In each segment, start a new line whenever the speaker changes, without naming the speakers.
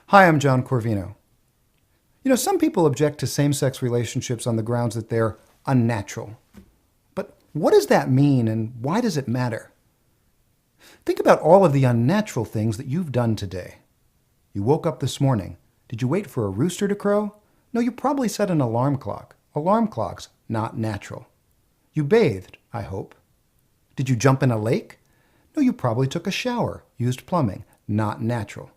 Hi, I'm John Corvino. You know, some people object to same-sex relationships on the grounds that they're unnatural. But what does that mean, and why does it matter? Think about all of the unnatural things that you've done today. You woke up this morning. Did you wait for a rooster to crow? No, you probably set an alarm clock. Alarm clocks, not natural. You bathed, I hope. Did you jump in a lake? No, you probably took a shower, used plumbing, not natural.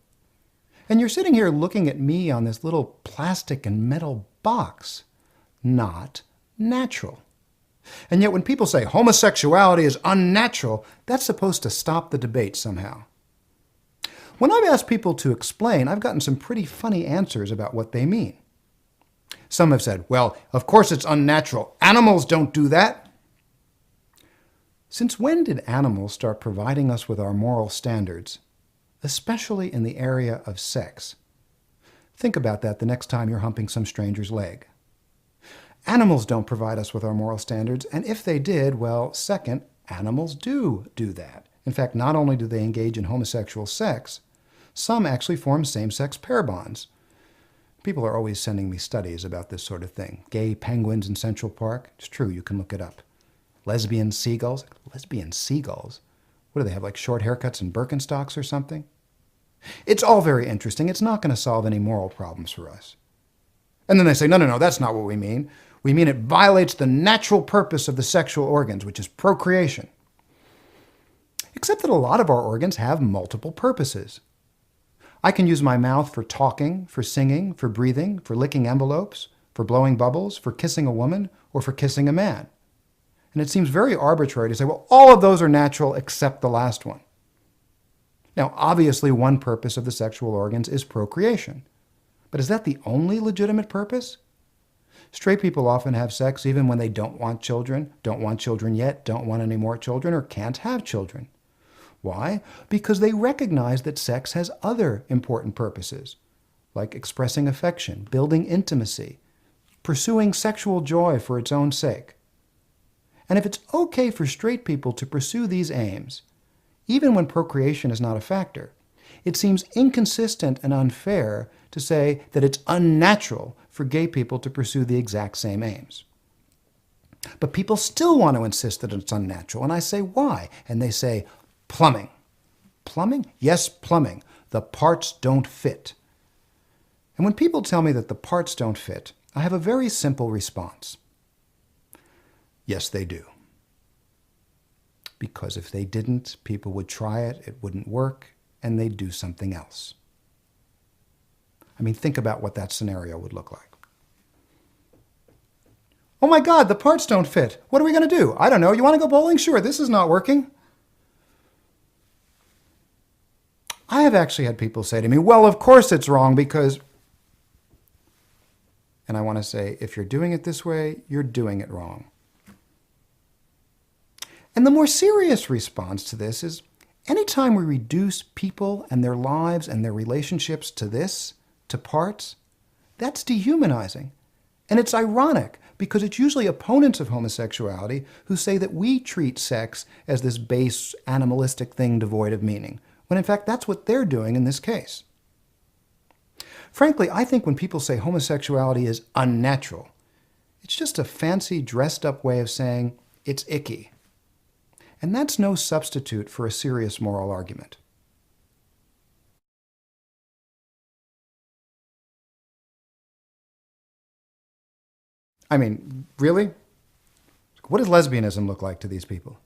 And you're sitting here looking at me on this little plastic and metal box. Not natural. And yet when people say homosexuality is unnatural, that's supposed to stop the debate somehow. When I've asked people to explain, I've gotten some pretty funny answers about what they mean. Some have said, well, of course it's unnatural. Animals don't do that. Since when did animals start providing us with our moral standards, especially in the area of sex? Think about that the next time you're humping some stranger's leg. Animals don't provide us with our moral standards, and if they did, well, second, animals do that. In fact, not only do they engage in homosexual sex, some actually form same-sex pair bonds. People are always sending me studies about this sort of thing. Gay penguins in Central Park. It's true, you can look it up. Lesbian seagulls. Lesbian seagulls? What do they have, like short haircuts and Birkenstocks or something? It's all very interesting. It's not going to solve any moral problems for us. And then they say, no, that's not what we mean. We mean it violates the natural purpose of the sexual organs, which is procreation. Except that a lot of our organs have multiple purposes. I can use my mouth for talking, for singing, for breathing, for licking envelopes, for blowing bubbles, for kissing a woman, or for kissing a man. And it seems very arbitrary to say, well, all of those are natural except the last one. Now, obviously, one purpose of the sexual organs is procreation. But is that the only legitimate purpose? Straight people often have sex even when they don't want children yet, don't want any more children, or can't have children. Why? Because they recognize that sex has other important purposes, like expressing affection, building intimacy, pursuing sexual joy for its own sake. And if it's okay for straight people to pursue these aims, even when procreation is not a factor, it seems inconsistent and unfair to say that it's unnatural for gay people to pursue the exact same aims. But people still want to insist that it's unnatural, and I say, why? And they say, plumbing. Plumbing? Yes, plumbing. The parts don't fit. And when people tell me that the parts don't fit, I have a very simple response. Yes, they do. Because if they didn't, people would try it, it wouldn't work, and they'd do something else. I mean, think about what that scenario would look like. Oh my God, the parts don't fit. What are we going to do? I don't know. You want to go bowling? Sure, this is not working. I have actually had people say to me, well, of course it's wrong because... And I want to say, if you're doing it this way, you're doing it wrong. And the more serious response to this is, anytime we reduce people and their lives and their relationships to this, to parts, that's dehumanizing. And it's ironic because it's usually opponents of homosexuality who say that we treat sex as this base, animalistic thing devoid of meaning, when in fact that's what they're doing in this case. Frankly, I think when people say homosexuality is unnatural, it's just a fancy, dressed-up way of saying it's icky. And that's no substitute for a serious moral argument. I mean, really? What does lesbianism look like to these people?